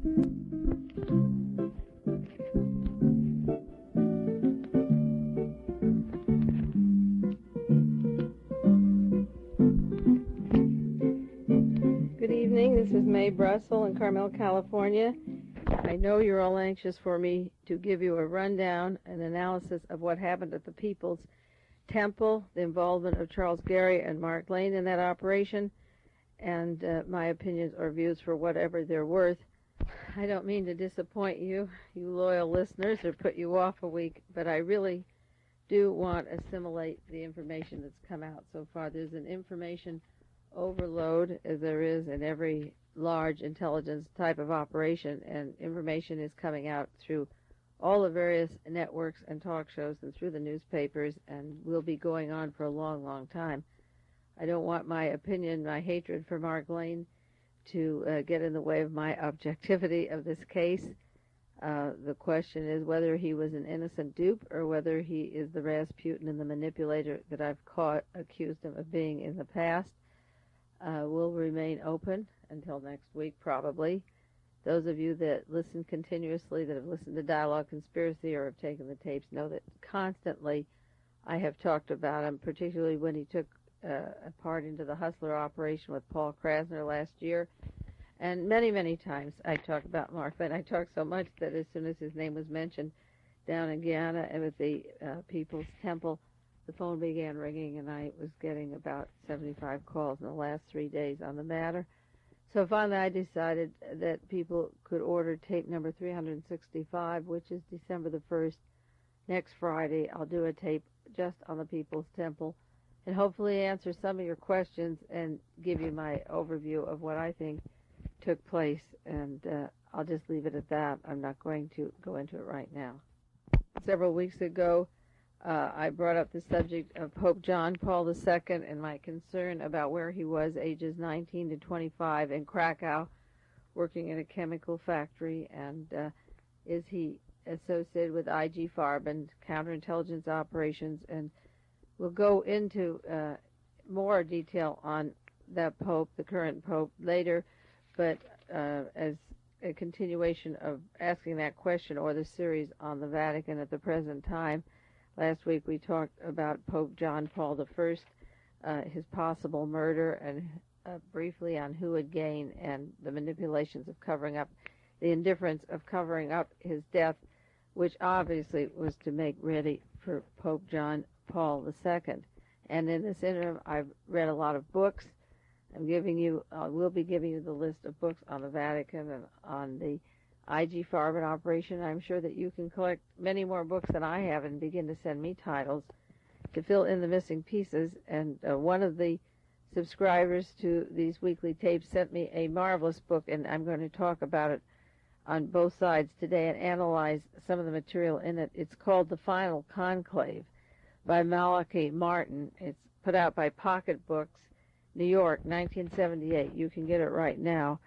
Good evening. This is Mae Brussell in Carmel, California. I know you're all anxious for me to give you a rundown, an analysis of what happened at the People's Temple, the involvement of Charles Gary and Mark Lane in that operation, and my opinions or views for whatever they're worth. I don't mean to disappoint you, you loyal listeners, or put you off a week, but I really do want to assimilate the information that's come out so far. There's an information overload, as there is in every large intelligence type of operation, and information is coming out through all the various networks and talk shows and through the newspapers, and will be going on for a long, long time. I don't want my opinion, my hatred for Mark Lane to get in the way of my objectivity of this case. The question is whether he was an innocent dupe or whether he is the Rasputin and the manipulator that I've accused him of being in the past. Will remain open until next week, probably. Those of you that listen continuously, that have listened to Dialogue Conspiracy or have taken the tapes, know that constantly I have talked about him, particularly when he took a part into the Hustler operation with Paul Krasner last year. And many, many times I talk about Mark Lane. I talked so much that as soon as his name was mentioned down in Guyana and with the People's Temple, the phone began ringing, and I was getting about 75 calls in the last 3 days on the matter. So finally I decided that people could order tape number 365, which is December the 1st, next Friday. I'll do a tape just on the People's Temple and hopefully answer some of your questions and give you my overview of what I think took place. And I'll just leave it at that. I'm not going to go into it right now. Several weeks ago, I brought up the subject of Pope John Paul II and my concern about where he was ages 19 to 25 in Krakow, working in a chemical factory, and is he associated with IG Farben, counterintelligence operations, and we'll go into more detail on that Pope, the current Pope, later, but as a continuation of asking that question or the series on the Vatican at the present time. Last week we talked about Pope John Paul I, his possible murder, and briefly on who would gain and the manipulations of covering up, the indifference of covering up his death, which obviously was to make ready for Pope John Paul II. And in this interim, I've read a lot of books. We'll be giving you the list of books on the Vatican and on the IG Farben operation. I'm sure that you can collect many more books than I have and begin to send me titles to fill in the missing pieces. And one of the subscribers to these weekly tapes sent me a marvelous book, and I'm going to talk about it on both sides today and analyze some of the material in it. It's called The Final Conclave by Malachi Martin. It's put out by Pocket Books, New York, 1978. You can get it right now.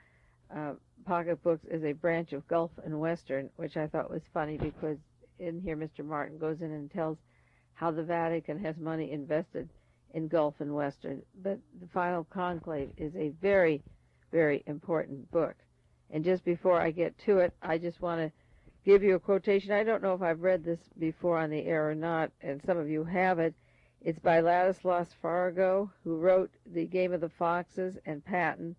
Pocket Books is a branch of Gulf and Western, which I thought was funny because in here Mr. Martin goes in and tells how the Vatican has money invested in Gulf and Western. But The Final Conclave is a very, very important book. And just before I get to it, I just want to give you a quotation. I don't know if I've read this before on the air or not, and some of you have it. It's by Ladislas Farago, who wrote The Game of the Foxes and Patton.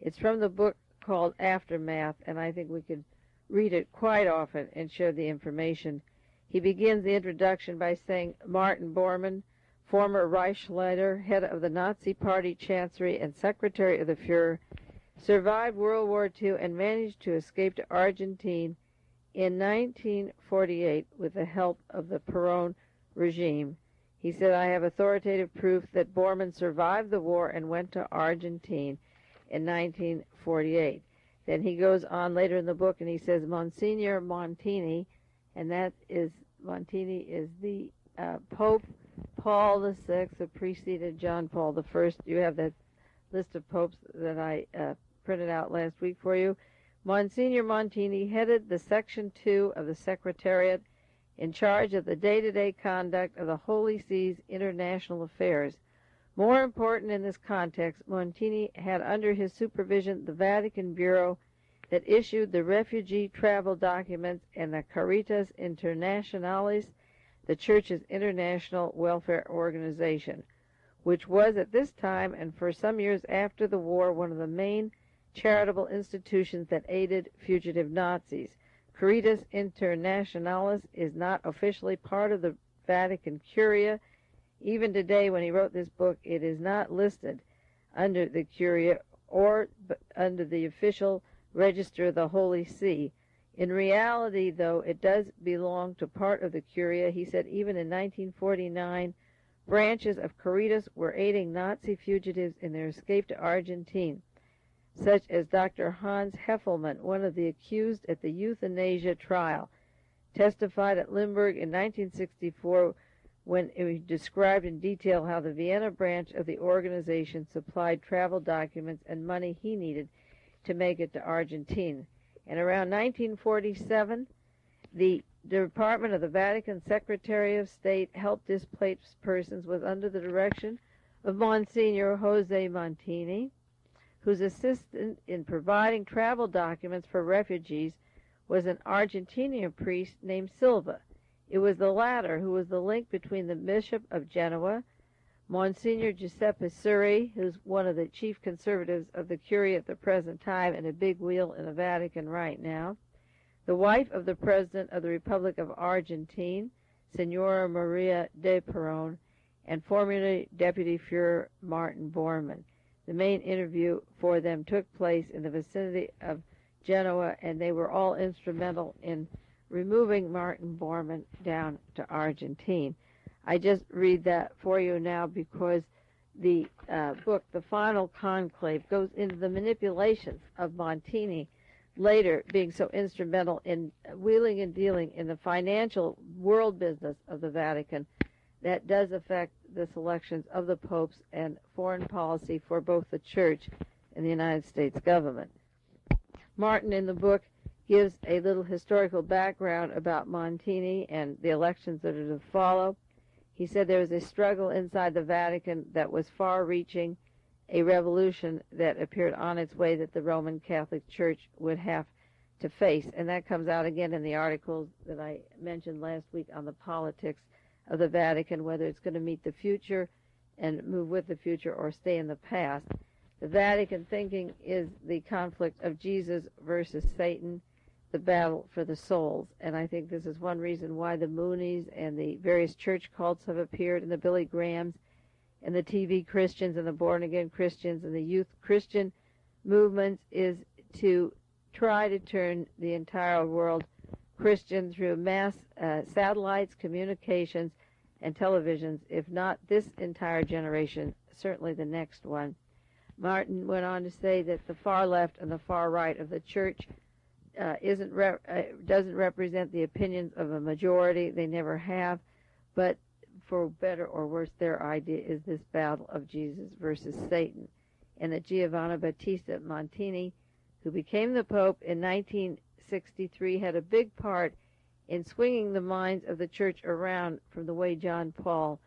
It's from the book called Aftermath, and I think we could read it quite often and share the information. He begins the introduction by saying, Martin Bormann, former Reichsleiter, head of the Nazi Party Chancery and Secretary of the Fuhrer, survived World War II and managed to escape to Argentina in 1948 with the help of the Perón regime. He said, I have authoritative proof that Bormann survived the war and went to Argentina in 1948. Then he goes on later in the book and he says, Monsignor Montini, and Montini is the Pope Paul VI, who preceded John Paul I. You have that list of popes that I printed out last week for you. Monsignor Montini headed the Section 2 of the Secretariat in charge of the day-to-day conduct of the Holy See's international affairs. More important in this context, Montini had under his supervision the Vatican Bureau that issued the refugee travel documents and the Caritas Internationalis, the Church's international welfare organization, which was at this time and for some years after the war one of the main charitable institutions that aided fugitive Nazis. Caritas Internationalis is not officially part of the Vatican Curia. Even today, when he wrote this book, it is not listed under the Curia or under the official register of the Holy See. In reality, though, it does belong to part of the Curia. He said even in 1949, branches of Caritas were aiding Nazi fugitives in their escape to Argentina, such as Dr. Hans Heffelmann, one of the accused at the euthanasia trial, testified at Limburg in 1964 when he described in detail how the Vienna branch of the organization supplied travel documents and money he needed to make it to Argentina. And around 1947, the Department of the Vatican Secretary of State helped displaced persons was under the direction of Monsignor Jose Montini, whose assistant in providing travel documents for refugees was an Argentinian priest named Silva. It was the latter who was the link between the Bishop of Genoa, Monsignor Giuseppe Suri, who's one of the chief conservatives of the Curia at the present time and a big wheel in the Vatican right now, the wife of the President of the Republic of Argentina, Senora Maria de Perón, and former Deputy Fuhrer Martin Bormann. The main interview for them took place in the vicinity of Genoa, and they were all instrumental in removing Martin Bormann down to Argentina. I just read that for you now because the book, The Final Conclave, goes into the manipulations of Montini later being so instrumental in wheeling and dealing in the financial world business of the Vatican that does affect the selections of the popes and foreign policy for both the Church and the United States government. Martin in the book gives a little historical background about Montini and the elections that are to follow. He said there was a struggle inside the Vatican that was far-reaching, a revolution that appeared on its way that the Roman Catholic Church would have to face. And that comes out again in the articles that I mentioned last week on the politics of the Vatican, whether it's going to meet the future and move with the future or stay in the past. The Vatican thinking is the conflict of Jesus versus Satan, the battle for the souls. And I think this is one reason why the Moonies and the various church cults have appeared, and the Billy Grahams and the TV Christians and the born-again Christians and the youth Christian movements, is to try to turn the entire world Christian through mass satellites, communications, and televisions, if not this entire generation, certainly the next one. Martin went on to say that the far left and the far right of the church doesn't represent the opinions of a majority. They never have, but for better or worse, their idea is this battle of Jesus versus Satan. And that Giovanni Battista Montini, who became the Pope in 1963, had a big part in swinging the minds of the church around from the way John 23rd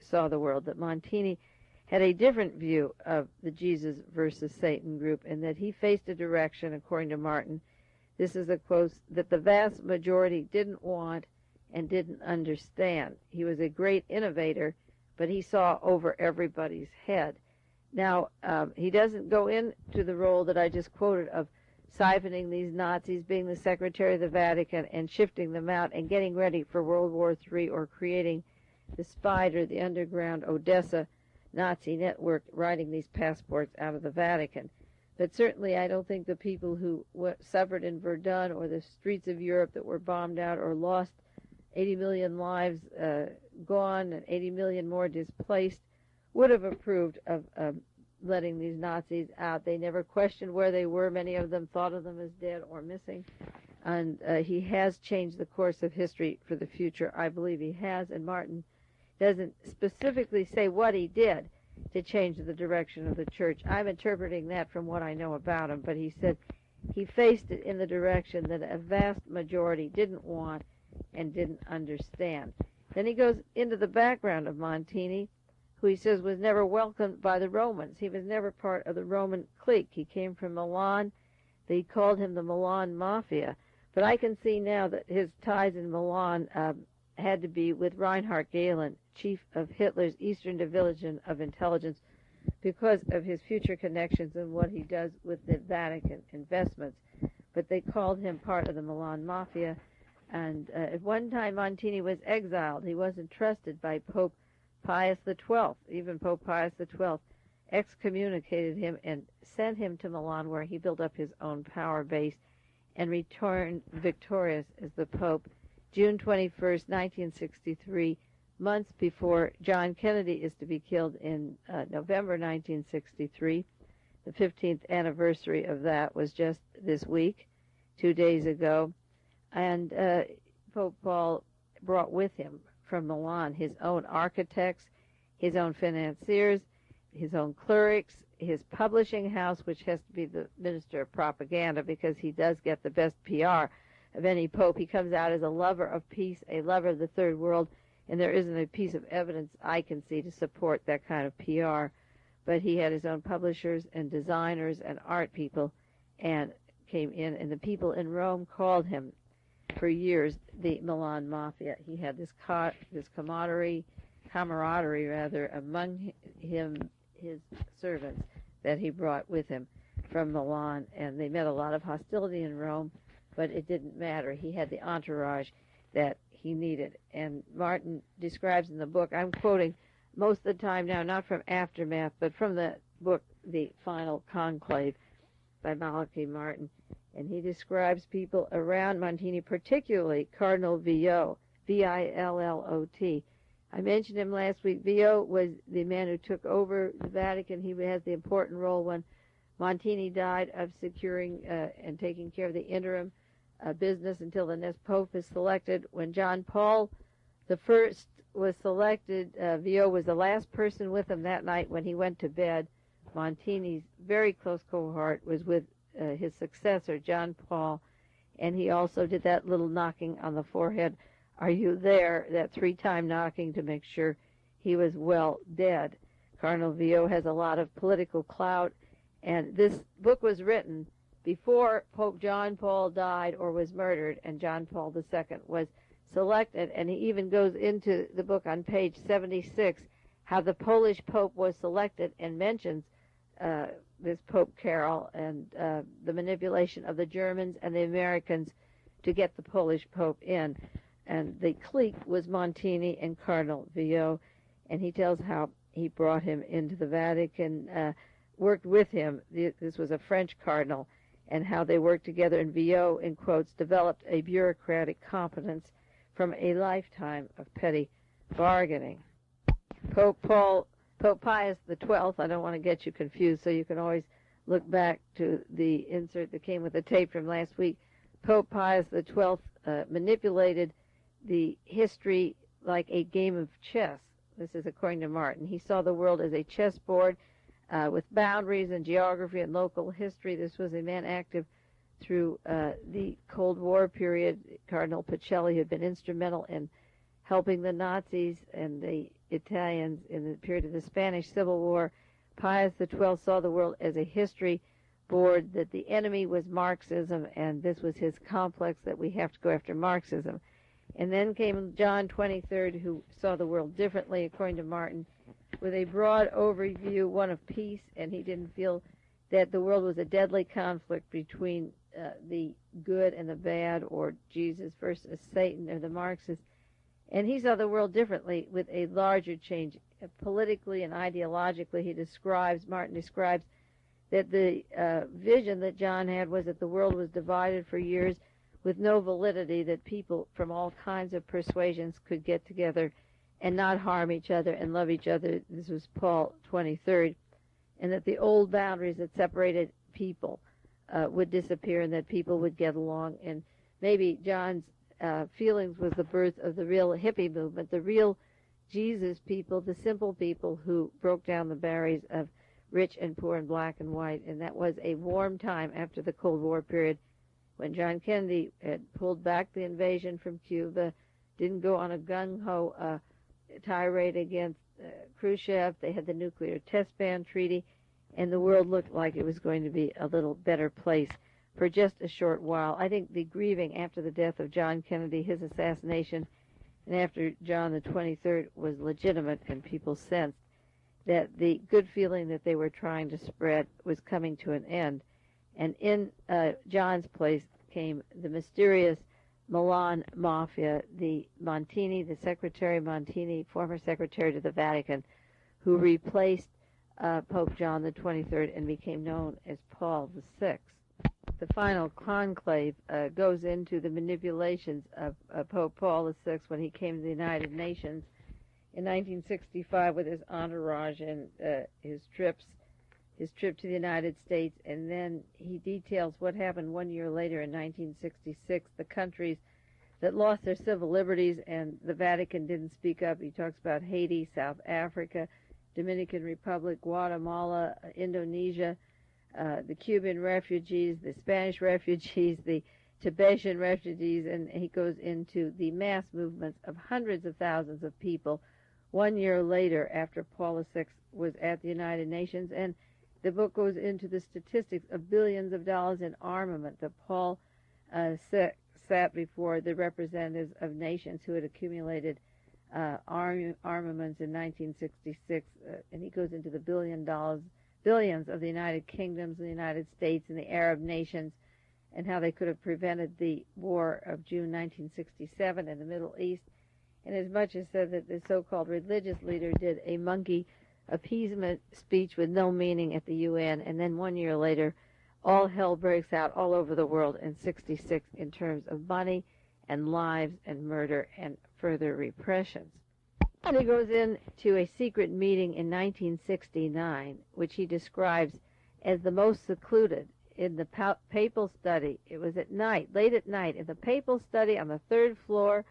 saw the world, that Montini had a different view of the Jesus versus Satan group, and that he faced a direction, according to Martin, this is a quote, that the vast majority didn't want and didn't understand. He was a great innovator, but he saw over everybody's head. Now, he doesn't go into the role that I just quoted of siphoning these Nazis, being the Secretary of the Vatican, and shifting them out and getting ready for World War III, or creating the Spider, the underground Odessa Nazi network, writing these passports out of the Vatican. But certainly I don't think the people who suffered in Verdun or the streets of Europe that were bombed out or lost 80 million lives gone and 80 million more displaced would have approved of letting these Nazis out. They never questioned where they were. Many of them thought of them as dead or missing. And he has changed the course of history for the future. I believe he has. And Martin doesn't specifically say what he did to change the direction of the church. I'm interpreting that from what I know about him. But he said he faced it in the direction that a vast majority didn't want and didn't understand. Then he goes into the background of Montini, who he says was never welcomed by the Romans. He was never part of the Roman clique. He came from Milan. They called him the Milan Mafia. But I can see now that his ties in Milan had to be with Reinhard Gehlen, chief of Hitler's Eastern Division of Intelligence, because of his future connections and what he does with the Vatican investments. But they called him part of the Milan Mafia. And at one time, Montini was exiled. He wasn't trusted by Pope Pius XII. Even Pope Pius XII excommunicated him and sent him to Milan, where he built up his own power base and returned victorious as the Pope June 21st, 1963, months before John Kennedy is to be killed in November 1963. The 15th anniversary of that was just this week, 2 days ago. And Pope Paul brought with him from Milan his own architects, his own financiers, his own clerics, his publishing house, which has to be the Minister of Propaganda because he does get the best PR of any pope. He comes out as a lover of peace, a lover of the Third World, and there isn't a piece of evidence I can see to support that kind of PR. But he had his own publishers and designers and art people and came in, and the people in Rome called him for years the Milan Mafia. He had this camaraderie among his servants that he brought with him from Milan, and they met a lot of hostility in Rome, but it didn't matter. He had the entourage that he needed. And Martin describes in the book, I'm quoting most of the time now, not from Aftermath, but from the book, The Final Conclave by Malachi Martin, and he describes people around Montini, particularly Cardinal Villot, Villot. I mentioned him last week. Villot was the man who took over the Vatican. He has the important role when Montini died of securing and taking care of the interim business until the next pope is selected. When John Paul I was selected, Villot was the last person with him that night when he went to bed. Montini's very close cohort was with his successor, John Paul, and he also did that little knocking on the forehead, "Are you there?" that 3-time knocking to make sure he was well dead. Cardinal Villot has a lot of political clout, and this book was written before Pope John Paul died or was murdered, and John Paul II was selected, and he even goes into the book on page 76 how the Polish Pope was selected and mentions this Pope Carol and the manipulation of the Germans and the Americans to get the Polish Pope in. And the clique was Montini and Cardinal Villot, and he tells how he brought him into the Vatican, worked with him. This was a French cardinal, and how they worked together, and Villot, in quotes, developed a bureaucratic competence from a lifetime of petty bargaining. Pope Pius XII, I don't want to get you confused, so you can always look back to the insert that came with the tape from last week. Pope Pius XII manipulated the history like a game of chess. This is according to Martin. He saw the world as a chessboard with boundaries and geography and local history. This was a man active through the Cold War period. Cardinal Pacelli had been instrumental in helping the Nazis and the Italians in the period of the Spanish Civil War. Pius XII saw the world as a history board, that the enemy was Marxism, and this was his complex that we have to go after Marxism. And then came John XXIII, who saw the world differently, according to Martin, with a broad overview, one of peace, and he didn't feel that the world was a deadly conflict between the good and the bad, or Jesus versus Satan, or the Marxists. And he saw the world differently, with a larger change. Politically and ideologically, Martin describes that the vision that John had was that the world was divided for years with no validity, that people from all kinds of persuasions could get together and not harm each other and love each other. This was Paul XXIII. And that the old boundaries that separated people would disappear, and that people would get along. And maybe John's feelings was the birth of the real hippie movement, the real Jesus people, the simple people who broke down the barriers of rich and poor and black and white. And that was a warm time after the Cold War period, when John Kennedy had pulled back the invasion from Cuba, didn't go on a gung-ho tirade against Khrushchev, they had the nuclear test ban treaty, and the world looked like it was going to be a little better place for just a short while. I think the grieving after the death of John Kennedy, his assassination, and after John the 23rd was legitimate, and people sensed that the good feeling that they were trying to spread was coming to an end. And in John's place came the mysterious Milan Mafia, the Montini, the Secretary Montini, former Secretary to the Vatican, who replaced Pope John the 23rd and became known as Paul VI. The final conclave goes into the manipulations of Pope Paul VI when he came to the United Nations in 1965 with his entourage and his trip to the United States, and then he details what happened 1 year later in 1966, the countries that lost their civil liberties and the Vatican didn't speak up. He talks about Haiti, South Africa, Dominican Republic, Guatemala, Indonesia, the Cuban refugees, the Spanish refugees, the Tibetan refugees, and he goes into the mass movements of hundreds of thousands of people 1 year later after Paul VI was at the United Nations. And the book goes into the statistics of billions of dollars in armament that Paul sat before the representatives of nations who had accumulated armaments in 1966, and he goes into the billions of the United Kingdoms, the United States, and the Arab nations, and how they could have prevented the war of June 1967 in the Middle East. And as much as said that the so-called religious leader did a monkey appeasement speech with no meaning at the UN, and then 1 year later, all hell breaks out all over the world in 66 in terms of money and lives and murder and further repressions. And he goes into a secret meeting in 1969, which he describes as the most secluded in the papal study. It was at night, late at night, in the papal study on the third floor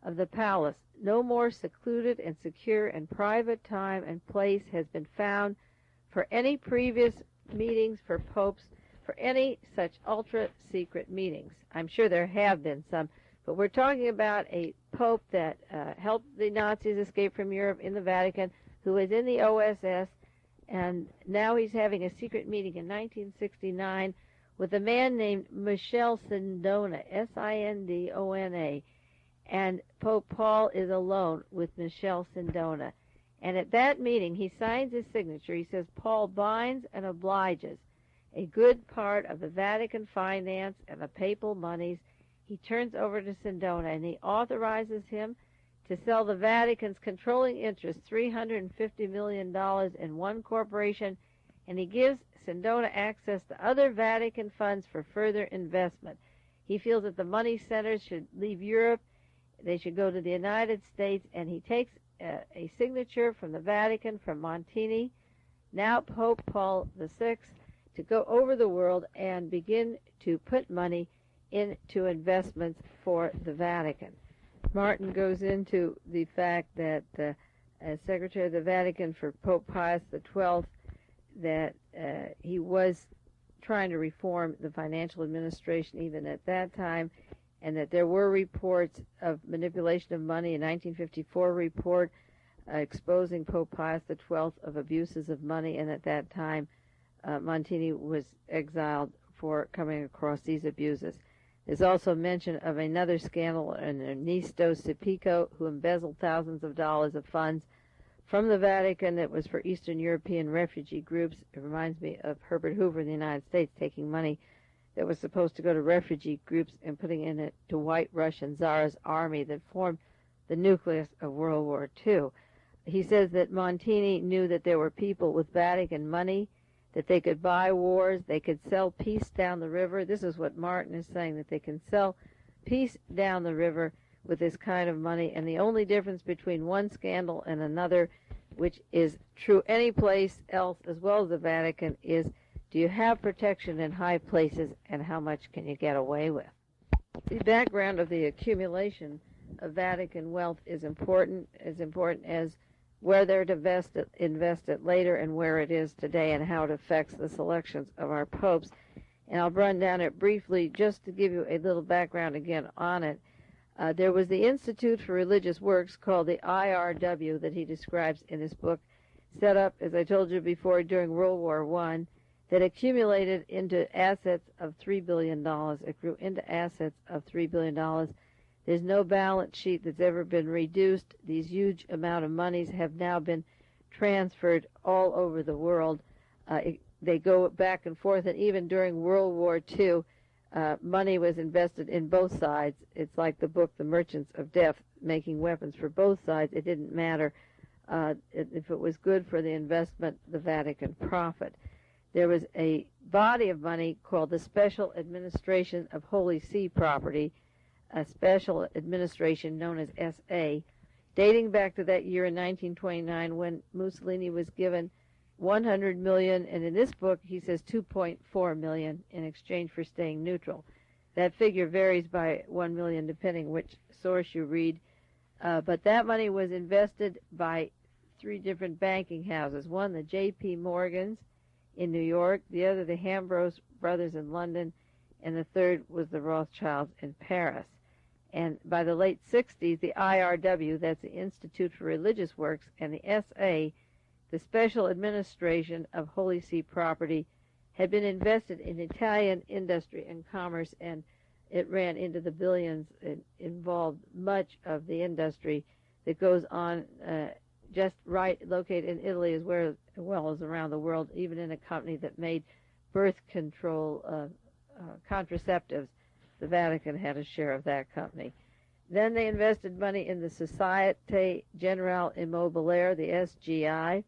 of the palace. No more secluded and secure and private time and place has been found for any previous meetings for popes, for any such ultra-secret meetings. I'm sure there have been some, but we're talking about a pope that helped the Nazis escape from Europe in the Vatican, who was in the OSS, and now he's having a secret meeting in 1969 with a man named Michel Sindona, S-I-N-D-O-N-A, and Pope Paul is alone with Michel Sindona. And at that meeting, he signs his signature. He says, Paul binds and obliges a good part of the Vatican finance and the papal monies. He turns over to Sindona, and he authorizes him to sell the Vatican's controlling interest, $350 million in one corporation, and he gives Sindona access to other Vatican funds for further investment. He feels that the money centers should leave Europe, they should go to the United States, and he takes a signature from the Vatican, from Montini, now Pope Paul VI, to go over the world and begin to put money into investments for the Vatican. Martin goes into the fact that as Secretary of the Vatican for Pope Pius XII, that he was trying to reform the financial administration even at that time, and that there were reports of manipulation of money. A 1954 report exposing Pope Pius XII of abuses of money, and at that time Montini was exiled for coming across these abuses. There's also mention of another scandal, an Ernesto Cipico, who embezzled thousands of dollars of funds from the Vatican that was for Eastern European refugee groups. It reminds me of Herbert Hoover in the United States taking money that was supposed to go to refugee groups and putting in it to White Russian Tsar's army that formed the nucleus of World War II. He says that Montini knew that there were people with Vatican money, that they could buy wars, they could sell peace down the river. This is what Martin is saying, that they can sell peace down the river with this kind of money. And the only difference between one scandal and another, which is true any place else as well as the Vatican, is do you have protection in high places, and how much can you get away with? The background of the accumulation of Vatican wealth is important as where they're to invest it later and where it is today and how it affects the selections of our popes. And I'll run down it briefly just to give you a little background again on it. There was the Institute for Religious Works, called the IRW, that he describes in his book, set up, as I told you before, during World War I, that accumulated into assets of $3 billion. It grew into assets of $3 billion. There's no balance sheet that's ever been reduced. These huge amount of monies have now been transferred all over the world. They go back and forth, and even during World War II, money was invested in both sides. It's like the book The Merchants of Death, making weapons for both sides. It didn't matter if it was good for the investment, the Vatican profit. There was a body of money called the Special Administration of Holy See Property, a special administration known as SA, dating back to that year in 1929 when Mussolini was given 100 million, and in this book he says 2.4 million in exchange for staying neutral. That figure varies by 1 million depending which source you read, but that money was invested by three different banking houses. One, the J.P. Morgans in New York, the other, the Hambros brothers in London, and the third was the Rothschilds in Paris. And by the late 60s, the IRW, that's the Institute for Religious Works, and the SA, the Special Administration of Holy See Property, had been invested in Italian industry and commerce, and it ran into the billions. It involved much of the industry that goes on just right located in Italy as well as around the world, even in a company that made birth control contraceptives. The Vatican had a share of that company. Then they invested money in the Societe Generale Immobiliare, the SGI,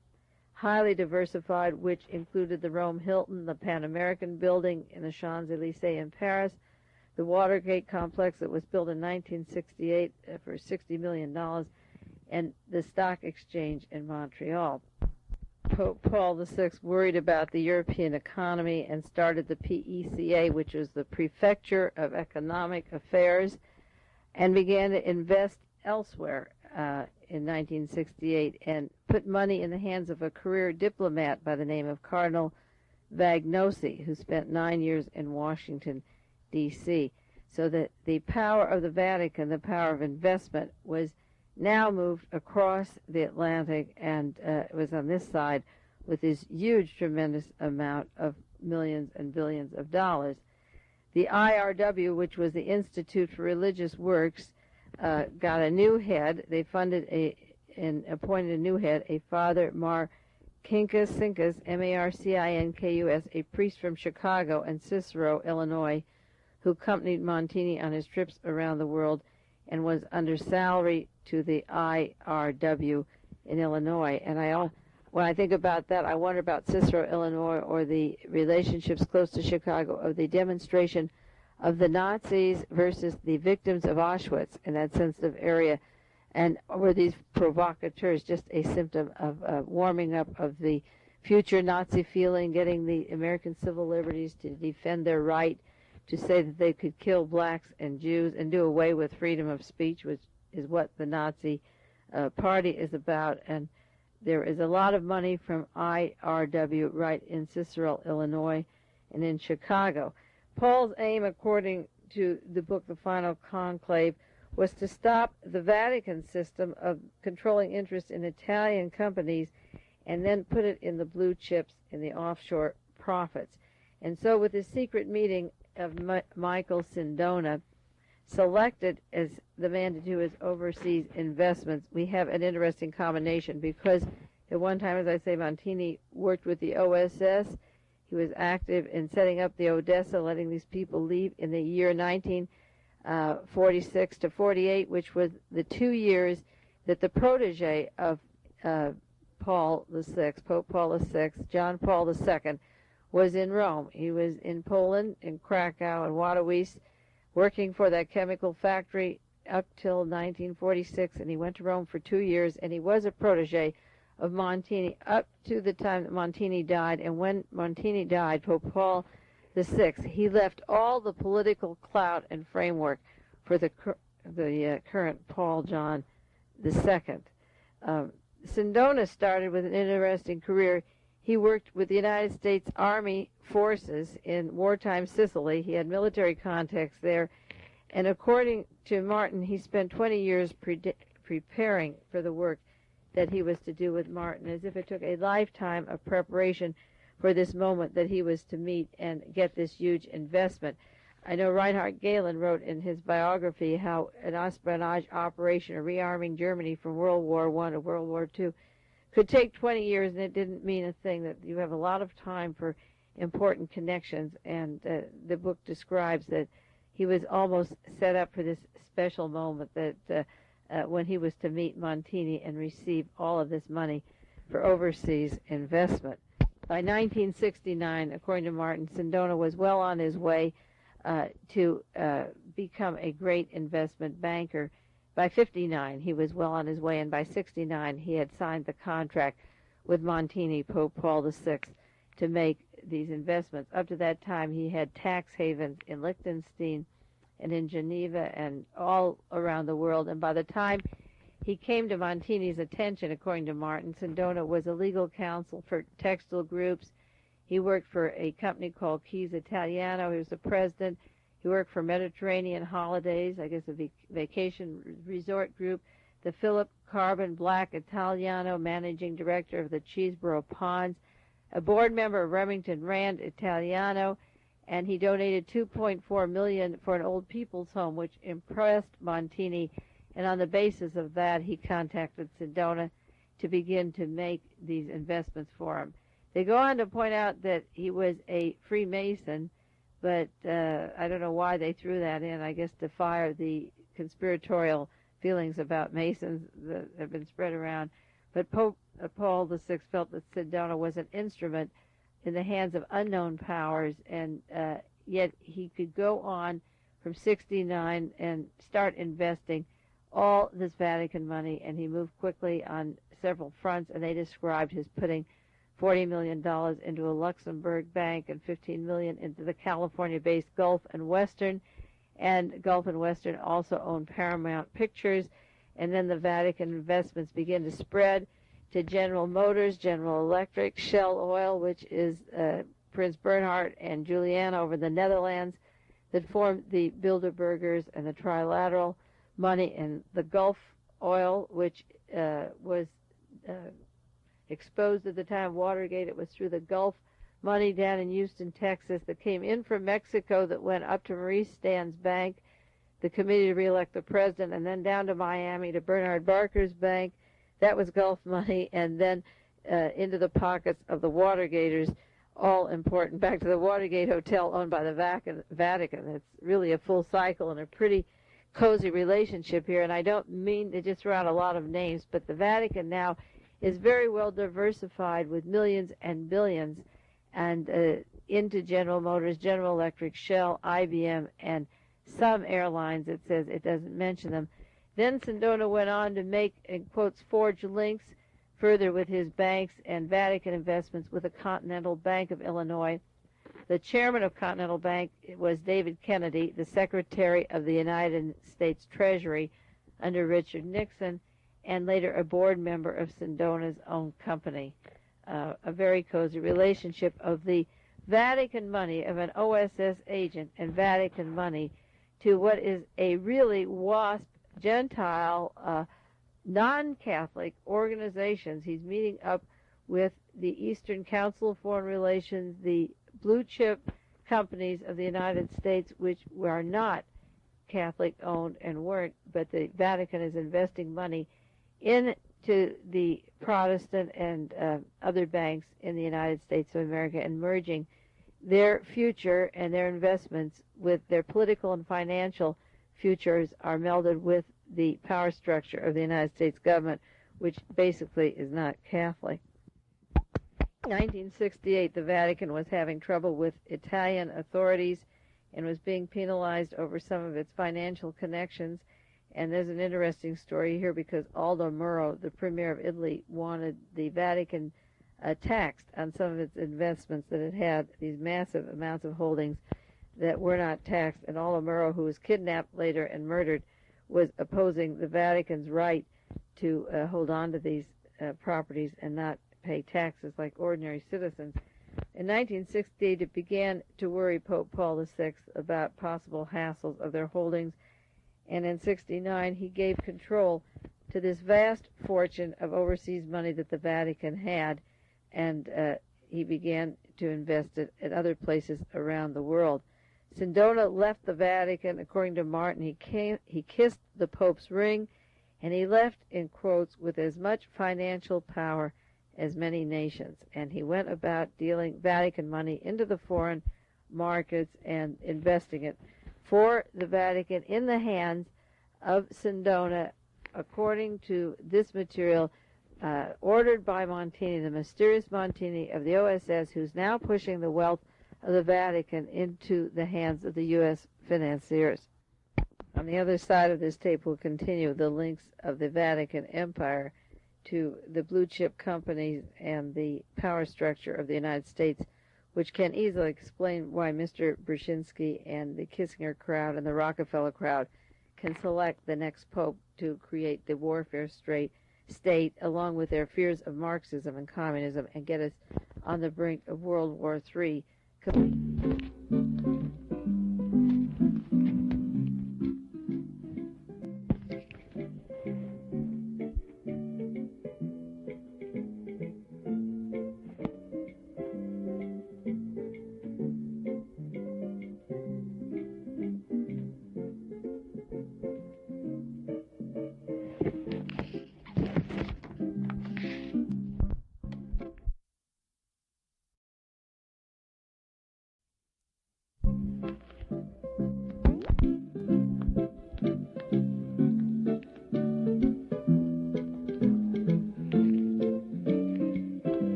highly diversified, which included the Rome Hilton, the Pan American Building in the Champs-Élysées in Paris, the Watergate complex that was built in 1968 for $60 million, and the stock exchange in Montreal. Pope Paul VI worried about the European economy and started the PECA, which was the Prefecture of Economic Affairs, and began to invest elsewhere in 1968 and put money in the hands of a career diplomat by the name of Cardinal Vagnosi, who spent 9 years in Washington, D.C. So that the power of the Vatican, the power of investment, was now moved across the Atlantic, and it was on this side with this huge, tremendous amount of millions and billions of dollars. The IRW, which was the Institute for Religious Works, got a new head. They funded and appointed a new head, a Father Marcinkus, M-A-R-C-I-N-K-U-S, a priest from Chicago and Cicero, Illinois, who accompanied Montini on his trips around the world and was under salary to the IRW in Illinois. And when I think about that, I wonder about Cicero, Illinois, or the relationships close to Chicago of the demonstration of the Nazis versus the victims of Auschwitz in that sensitive area. And were these provocateurs just a symptom of warming up of the future Nazi feeling, getting the American civil liberties to defend their right to say that they could kill blacks and Jews and do away with freedom of speech, which is what the Nazi party is about. And there is a lot of money from IRW right in Cicero, Illinois, and in Chicago. Paul's aim, according to the book The Final Conclave, was to stop the Vatican system of controlling interest in Italian companies and then put it in the blue chips in the offshore profits. And so with the secret meeting of Michael Sindona, selected as the man to do his overseas investments, we have an interesting combination because at one time, as I say, Montini worked with the OSS. He was active in setting up the Odessa, letting these people leave in the year 1946 to 48, which was the 2 years that the protege of Paul VI, Pope Paul VI, John Paul II, was in Rome. He was in Poland, in Krakow and Waterwice, working for that chemical factory up till 1946, and he went to Rome for 2 years, and he was a protege of Montini up to the time that Montini died. And when Montini died, Pope Paul VI, he left all the political clout and framework for the current Paul John II. Sindona started with an interesting career. He worked with the United States Army forces in wartime Sicily. He had military contacts there. And according to Martin, he spent 20 years preparing for the work that he was to do with Martin, as if it took a lifetime of preparation for this moment that he was to meet and get this huge investment. I know Reinhard Gehlen wrote in his biography how an espionage operation, or rearming Germany from World War I to World War II, could take 20 years, and it didn't mean a thing, that you have a lot of time for important connections. And the book describes that he was almost set up for this special moment that when he was to meet Montini and receive all of this money for overseas investment. By 1969, according to Martin, Sindona was well on his way to become a great investment banker. By 59, he was well on his way, and by 69, he had signed the contract with Montini, Pope Paul VI, to make these investments. Up to that time, he had tax havens in Liechtenstein and in Geneva and all around the world. And by the time he came to Montini's attention, according to Martin, Sindona was a legal counsel for textile groups. He worked for a company called Keys Italiano. He was the president. He worked for Mediterranean Holidays, I guess a vacation resort group, the Philip Carbon Black Italiano, managing director of the Cheeseboro Ponds, a board member of Remington Rand Italiano, and he donated $2.4 million for an old people's home, which impressed Montini. And on the basis of that, he contacted Sindona to begin to make these investments for him. They go on to point out that he was a Freemason, but I don't know why they threw that in, I guess to fire the conspiratorial feelings about Masons that have been spread around. But Pope Paul VI felt that Sindona was an instrument in the hands of unknown powers, and yet he could go on from 69 and start investing all this Vatican money, and he moved quickly on several fronts, and they described his putting $40 million into a Luxembourg bank and $15 million into the California-based Gulf and Western, and Gulf and Western also owned Paramount Pictures. And then the Vatican investments began to spread to General Motors, General Electric, Shell Oil, which is Prince Bernhard and Juliana over the Netherlands, that formed the Bilderbergers and the Trilateral money, and the Gulf Oil, which was exposed at the time of Watergate. It was through the Gulf money down in Houston, Texas, that came in from Mexico, that went up to Maurice Stan's bank, the committee to reelect the president, and then down to Miami to Bernard Barker's bank. That was Gulf money, and then into the pockets of the Watergaters, all important, back to the Watergate Hotel owned by the Vatican. It's really a full cycle and a pretty cozy relationship here, and I don't mean to just throw out a lot of names, but the Vatican now is very well diversified with millions and billions, and into General Motors, General Electric, Shell, IBM, and some airlines. It says it doesn't mention them. Then Sindona went on to make, in quotes, forge links further with his banks and Vatican investments with the Continental Bank of Illinois. The chairman of Continental Bank was David Kennedy, the Secretary of the United States Treasury under Richard Nixon, and later a board member of Sindona's own company. A very cozy relationship of the Vatican money, of an OSS agent and Vatican money, to what is a really WASP, Gentile, non-Catholic organizations. He's meeting up with the Eastern Council of Foreign Relations, the blue chip companies of the United States, which are not Catholic owned and weren't, but the Vatican is investing money into the Protestant and other banks in the United States of America, and merging their future and their investments with their political and financial futures are melded with the power structure of the United States government, which basically is not Catholic. In 1968, the Vatican was having trouble with Italian authorities and was being penalized over some of its financial connections. And there's an interesting story here, because Aldo Moro, the premier of Italy, wanted the Vatican taxed on some of its investments that it had, these massive amounts of holdings that were not taxed. And Aldo Moro, who was kidnapped later and murdered, was opposing the Vatican's right to hold on to these properties and not pay taxes like ordinary citizens. In 1968, it began to worry Pope Paul VI about possible hassles of their holdings, And in 1969, he gave control to this vast fortune of overseas money that the Vatican had, and he began to invest it in other places around the world. Sindona left the Vatican, according to Martin. He kissed the Pope's ring, and he left, in quotes, with as much financial power as many nations. And he went about dealing Vatican money into the foreign markets and investing it for the Vatican in the hands of Sindona, according to this material, ordered by Montini, the mysterious Montini of the OSS, who's now pushing the wealth of the Vatican into the hands of the U.S. financiers. On the other side of this tape will continue the links of the Vatican Empire to the blue chip companies and the power structure of the United States, which can easily explain why Mr. Brzezinski and the Kissinger crowd and the Rockefeller crowd can select the next pope to create the warfare state, along with their fears of Marxism and communism, and get us on the brink of World War III.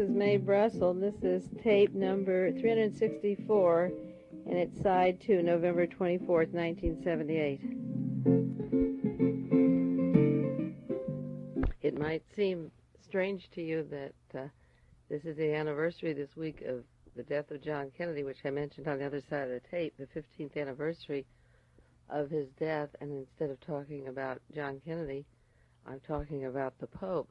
Mae Brussell. This is tape number 364, and it's side 2, November 24th, 1978. It might seem strange to you that this is the anniversary this week of the death of John Kennedy, which I mentioned on the other side of the tape, the 15th anniversary of his death, and instead of talking about John Kennedy, I'm talking about the Pope,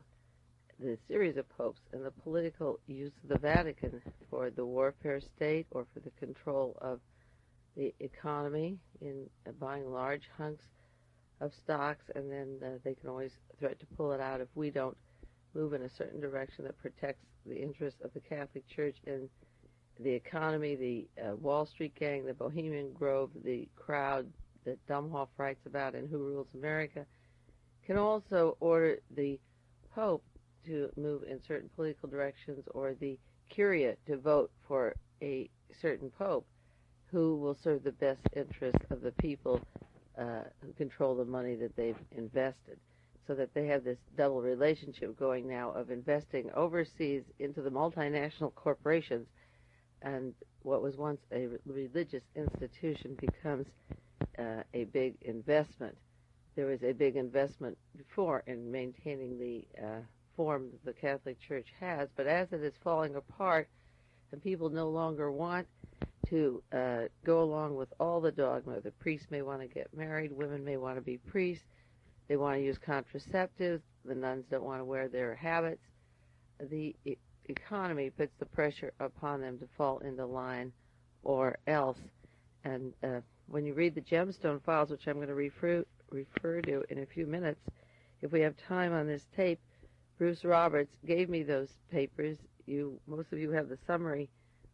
the series of popes, and the political use of the Vatican for the warfare state or for the control of the economy in buying large hunks of stocks, and then they can always threaten to pull it out if we don't move in a certain direction that protects the interests of the Catholic Church and the economy. The Wall Street gang, the Bohemian Grove, the crowd that Domhoff writes about in Who Rules America, can also order the Pope to move in certain political directions, or the Curia to vote for a certain Pope who will serve the best interests of the people who control the money that they've invested, so that they have this double relationship going now of investing overseas into the multinational corporations, and what was once a religious institution becomes a big investment. There was a big investment before in maintaining the form that the Catholic Church has, but as it is falling apart and people no longer want to go along with all the dogma, the priests may want to get married, women may want to be priests, they want to use contraceptives, the nuns don't want to wear their habits, the economy puts the pressure upon them to fall into line or else. And when you read the Gemstone Files, which I'm going to refer to in a few minutes, if we have time on this tape, Bruce Roberts gave me those papers. Most of you have the summary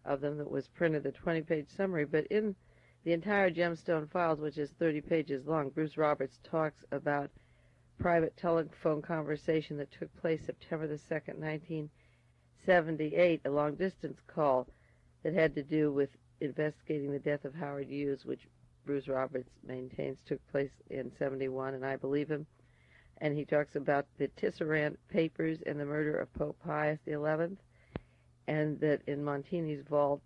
of them that was printed, the 20-page summary, but in the entire Gemstone Files, which is 30 pages long, Bruce Roberts talks about private telephone conversation that took place September the 2nd, 1978, a long-distance call that had to do with investigating the death of Howard Hughes, which Bruce Roberts maintains took place in 71, and I believe him. And he talks about the Tisserand Papers and the murder of Pope Pius XI, and that in Montini's vault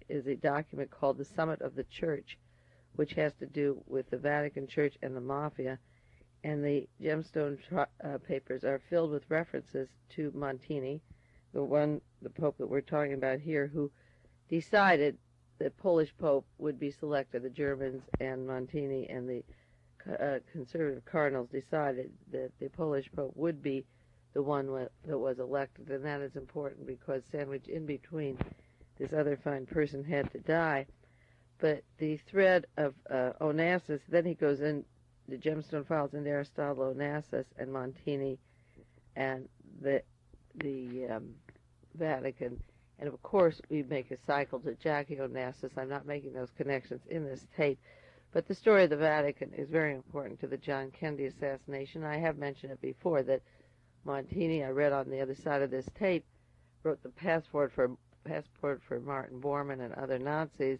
is a document called the Summit of the Church, which has to do with the Vatican Church and the Mafia. And the Gemstone Papers are filled with references to Montini, the Pope that we're talking about here, who decided that Polish Pope would be selected. The Germans and Montini and the conservative cardinals decided that the Polish Pope would be the one that was elected, and that is important because sandwiched in between this other fine person had to die. But the thread of Onassis, then he goes in the Gemstone Files into Aristotle Onassis and Montini and the Vatican. And of course, we make a cycle to Jackie Onassis. I'm not making those connections in this tape. But the story of the Vatican is very important to the John Kennedy assassination. I have mentioned it before that Montini, I read on the other side of this tape, wrote the passport for Martin Bormann and other Nazis.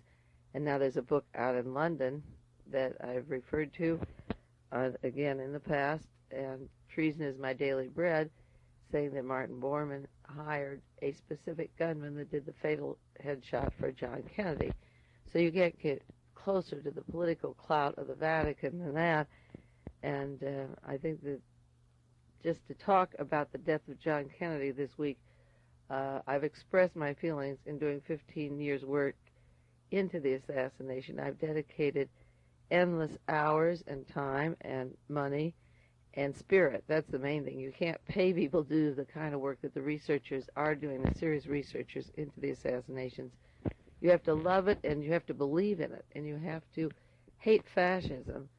And now there's a book out in London that I've referred to, again, in the past, and Treason is My Daily Bread, saying that Martin Bormann hired a specific gunman that did the fatal headshot for John Kennedy. So you get closer to the political clout of the Vatican than that. And I think that just to talk about the death of John Kennedy this week, I've expressed my feelings in doing 15 years' work into the assassination. I've dedicated endless hours and time and money and spirit. That's the main thing. You can't pay people to do the kind of work that the researchers are doing, the serious researchers into the assassinations. You have to love it, and you have to believe in it, and you have to hate fascism.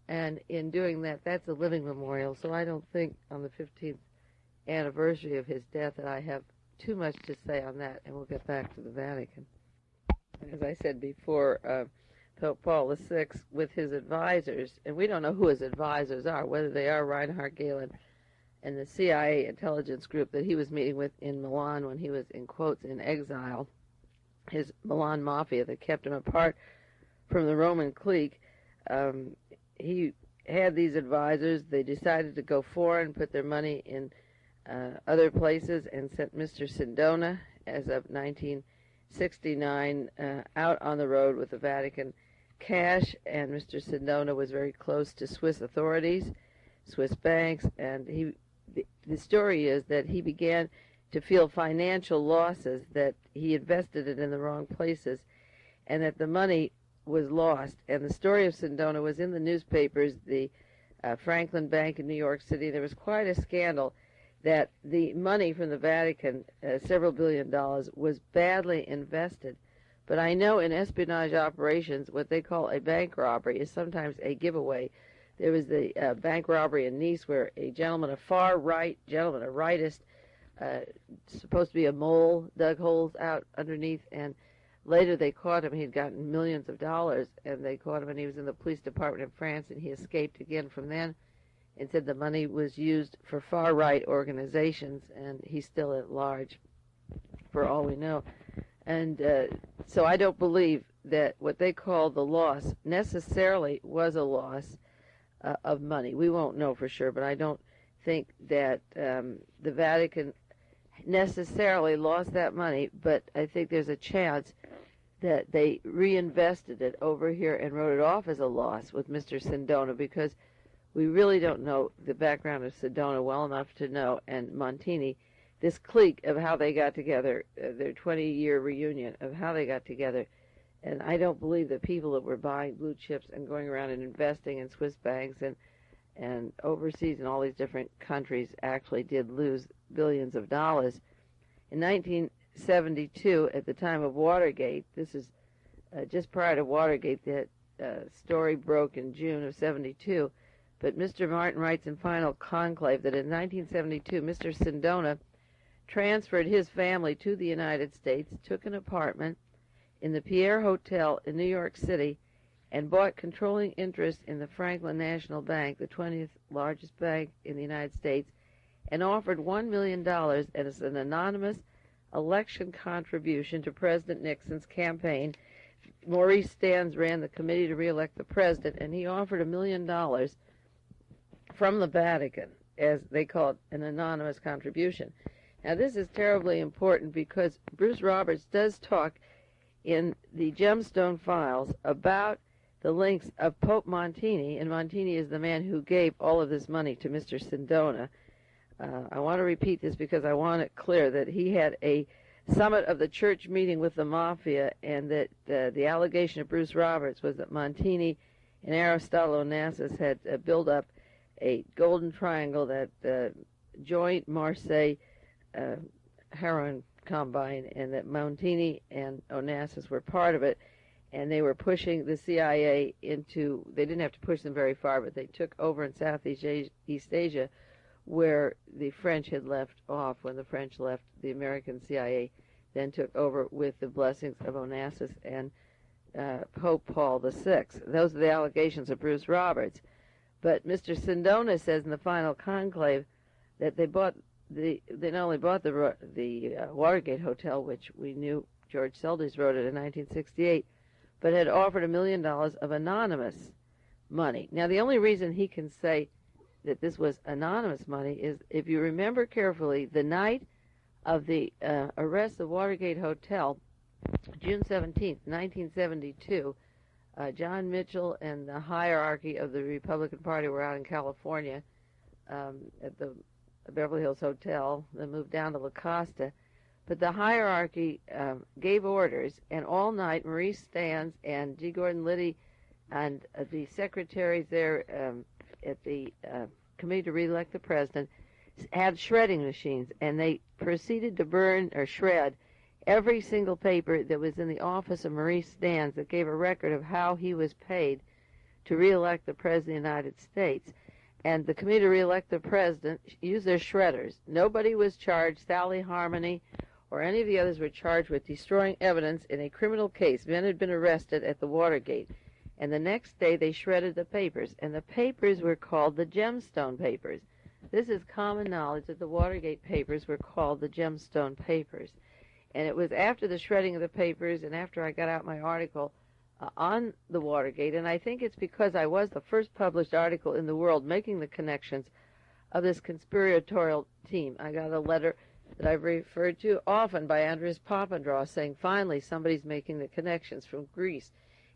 And in doing that, that's a living memorial. So I don't think on the 15th anniversary of his death that I have too much to say on that, and we'll get back to the Vatican. As I said before, Pope Paul VI, with his advisors, and we don't know who his advisors are, whether they are Reinhard Gehlen and the CIA intelligence group that he was meeting with in Milan when he was, in quotes, in exile, his Milan mafia that kept him apart from the Roman clique. He had these advisors. They decided to go foreign, put their money in other places, and sent Mr. Sindona, as of 1969, out on the road with the Vatican cash. And Mr. Sindona was very close to Swiss authorities, Swiss banks, and the story is that he began to feel financial losses, that he invested it in the wrong places, and that the money was lost. And the story of Sindona was in the newspapers, the Franklin Bank in New York City. There was quite a scandal that the money from the Vatican, several $billion, was badly invested. But I know in espionage operations, what they call a bank robbery is sometimes a giveaway. There was the bank robbery in Nice where a gentleman, a far-right gentleman, a rightist, supposed to be a mole, dug holes out underneath, and later they caught him. He'd gotten millions of dollars, and they caught him, and he was in the police department in France, and he escaped again from then and said the money was used for far-right organizations, and he's still at large, for all we know. And so I don't believe that what they call the loss necessarily was a loss of money. We won't know for sure, but I don't think that the Vatican necessarily lost that money, but I think there's a chance that they reinvested it over here and wrote it off as a loss with Mr. Sindona, because we really don't know the background of Sindona well enough to know, and Montini, this clique of how they got together, their 20-year reunion of how they got together. And I don't believe that people that were buying blue chips and going around and investing in Swiss banks and overseas in all these different countries actually did lose billions of dollars. In 1972, at the time of Watergate, this is just prior to Watergate, that story broke in June of 72, but Mr. Martin writes in Final Conclave that in 1972, Mr. Sindona transferred his family to the United States, took an apartment in the Pierre Hotel in New York City, and bought controlling interest in the Franklin National Bank, the 20th largest bank in the United States, and offered $1 million as an anonymous election contribution to President Nixon's campaign. Maurice Stans ran the committee to re-elect the president, and he offered $1 million from the Vatican, as they call it, an anonymous contribution. Now, this is terribly important because Bruce Roberts does talk in the Gemstone Files about the links of Pope Montini, and Montini is the man who gave all of this money to Mr. Sindona. I want to repeat this because I want it clear that he had a summit of the church meeting with the mafia, and that the allegation of Bruce Roberts was that Montini and Aristotle Onassis had built up a golden triangle, that joint Marseille heroin combine, and that Montini and Onassis were part of it, and they were pushing the CIA into, they didn't have to push them very far, but they took over in Southeast Asia, where the French had left off. When the French left, the American CIA then took over with the blessings of Onassis and Pope Paul VI. Those are the allegations of Bruce Roberts. But Mr. Sindona says in the final conclave that they not only bought the Watergate Hotel, which we knew George Seldes wrote it in 1968, but had offered $1 million of anonymous money. Now, the only reason he can say that this was anonymous money is, if you remember carefully, the night of the arrest of Watergate Hotel, June 17th, 1972, John Mitchell and the hierarchy of the Republican Party were out in California at the Beverly Hills Hotel. They moved down to La Costa. But the hierarchy gave orders, and all night Maurice Stans and G. Gordon Liddy and the secretaries there at the Committee to Re-elect the President had shredding machines, and they proceeded to burn or shred every single paper that was in the office of Maurice Stans that gave a record of how he was paid to re-elect the President of the United States. And the Committee to Re-elect the President used their shredders. Nobody was charged. Sally Harmony or any of the others were charged with destroying evidence in a criminal case. Men had been arrested at the Watergate. And the next day they shredded the papers. And the papers were called the Gemstone Papers. This is common knowledge that the Watergate papers were called the Gemstone Papers. And it was after the shredding of the papers and after I got out my article on the Watergate, and I think it's because I was the first published article in the world making the connections of this conspiratorial team. I got a letter that I've referred to often by Andreas Papandreou saying, finally, somebody's making the connections from Greece.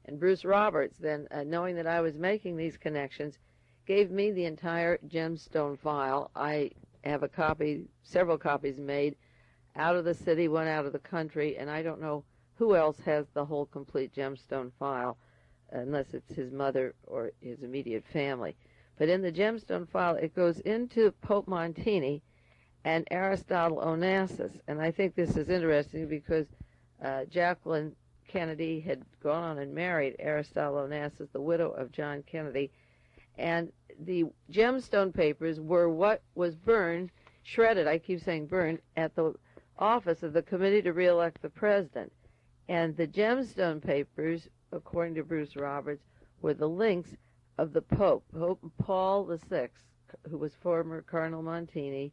And Bruce Roberts, then, knowing that I was making these connections, gave me the entire Gemstone file. I have a copy, several copies made, out of the city, one out of the country, and I don't know who else has the whole complete Gemstone file, unless it's his mother or his immediate family. But in the Gemstone file, it goes into Pope Montini and Aristotle Onassis, and I think this is interesting because Jacqueline Kennedy had gone on and married Aristotle Onassis, the widow of John Kennedy, and the Gemstone Papers were what was burned, shredded, I keep saying burned, at the office of the Committee to Re-elect the President. And the Gemstone Papers, according to Bruce Roberts, were the links of the Pope, Pope Paul VI, who was former Cardinal Montini.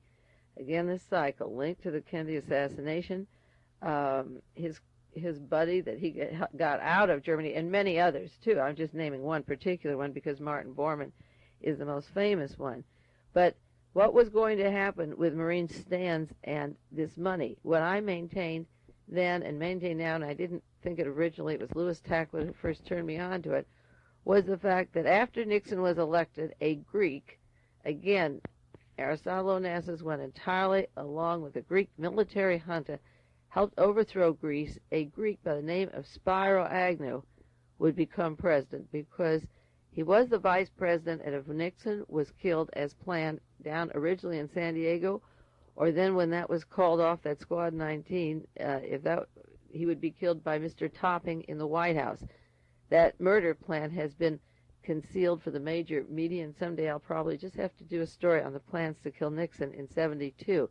Again, this cycle linked to the Kennedy assassination, his buddy that he got out of Germany, and many others, too. I'm just naming one particular one because Martin Bormann is the most famous one. But what was going to happen with Maurice Stans and this money? What I maintained then and maintain now, and I didn't think it originally, it was Louis Tacklet who first turned me on to it, was the fact that after Nixon was elected, a Greek, again, Aristotle Onassis went entirely along with the Greek military junta, helped overthrow Greece. A Greek by the name of Spiro Agnew would become president because he was the vice president, and if Nixon was killed as planned down originally in San Diego, or then when that was called off, that Squad 19, he would be killed by Mr. Topping in the White House. That murder plan has been concealed for the major media, and someday I'll probably just have to do a story on the plans to kill Nixon in '72,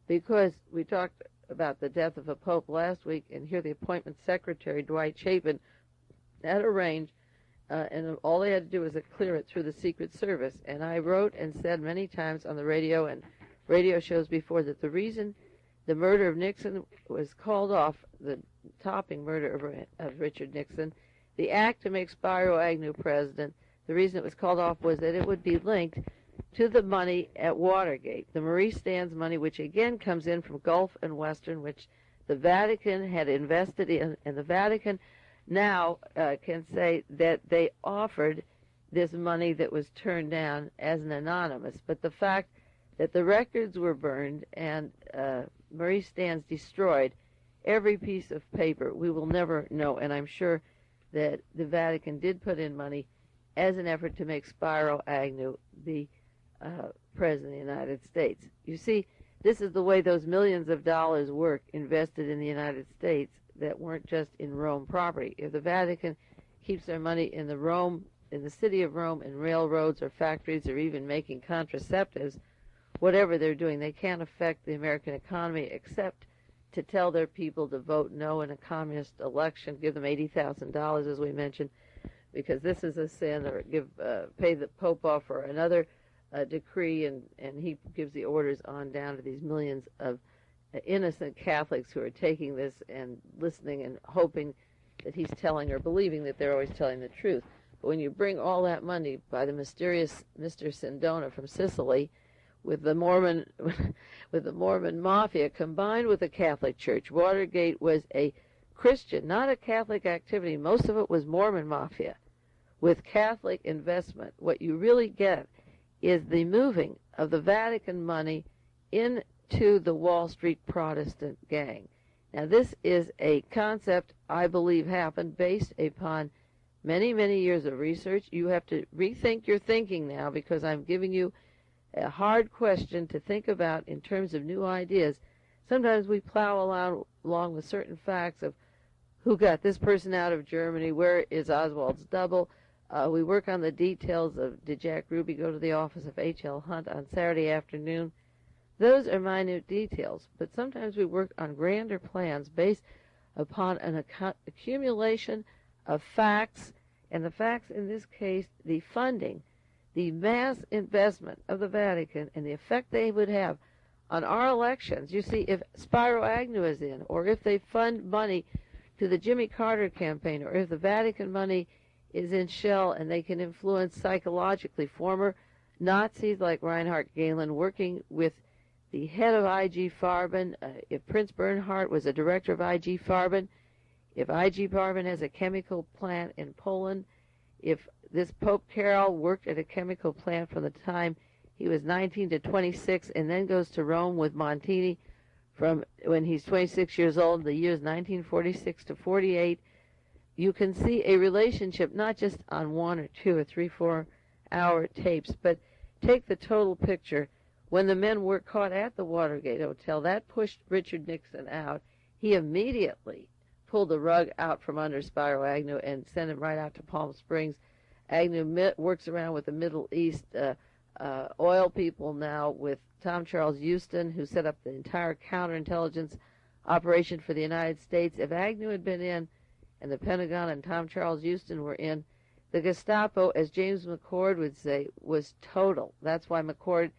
because we talked about the death of a pope last week, and here the appointment secretary, Dwight Chapin, had arranged, and all they had to do was clear it through the Secret Service. And I wrote and said many times on the radio and radio shows before that the reason the murder of Nixon was called off, the Topping murder of Richard Nixon, the act to make Spiro Agnew president, the reason it was called off was that it would be linked to the money at Watergate, the Maurice Stans money, which again comes in from Gulf and Western, which the Vatican had invested in, and the Vatican now can say that they offered this money that was turned down as an anonymous. But the fact that the records were burned and Maurice Stans destroyed every piece of paper, we will never know. And I'm sure that the Vatican did put in money as an effort to make Spiro Agnew the President of the United States. You see, This is the way those millions of dollars work invested in the United States that weren't just in Rome property. If the Vatican keeps their money in the city of Rome, in railroads or factories or even making contraceptives, whatever they're doing, they can't affect the American economy except to tell their people to vote no in a communist election, give them $80,000, as we mentioned, because this is a sin, or pay the Pope off for another decree, and he gives the orders on down to these millions of innocent Catholics who are taking this and listening and hoping that he's telling or believing that they're always telling the truth. But when you bring all that money by the mysterious Mr. Sindona from Sicily, with the Mormon mafia combined with the Catholic Church, Watergate was a Christian, not a Catholic activity. Most of it was Mormon mafia with Catholic investment. What you really get is the moving of the Vatican money into the Wall Street Protestant gang. Now, this is a concept I believe happened based upon many, many years of research. You have to rethink your thinking now, because I'm giving you a hard question to think about in terms of new ideas. Sometimes we plow along with certain facts of who got this person out of Germany, where is Oswald's double. We work on the details of, did Jack Ruby go to the office of H.L. Hunt on Saturday afternoon? Those are minute details, but sometimes we work on grander plans based upon an accumulation of facts, and the facts in this case, the funding, the mass investment of the Vatican and the effect they would have on our elections. You see, if Spiro Agnew is in, or if they fund money to the Jimmy Carter campaign, or if the Vatican money is in Shell and they can influence psychologically former Nazis like Reinhard Gehlen working with the head of IG Farben, if Prince Bernhard was a director of IG Farben, if IG Farben has a chemical plant in Poland, if this Pope Carol worked at a chemical plant from the time he was 19 to 26 and then goes to Rome with Montini from when he's 26 years old, the years 1946 to 48, you can see a relationship not just on 1 or 2 or 3, 4 hour tapes, but take the total picture. When the men were caught at the Watergate Hotel, that pushed Richard Nixon out. He immediately pulled the rug out from under Spiro Agnew and sent him right out to Palm Springs. Agnew works around with the Middle East oil people now with Tom Charles Houston, who set up the entire counterintelligence operation for the United States. If Agnew had been in and the Pentagon and Tom Charles Houston were in, the Gestapo, as James McCord would say, was total. That's why McCord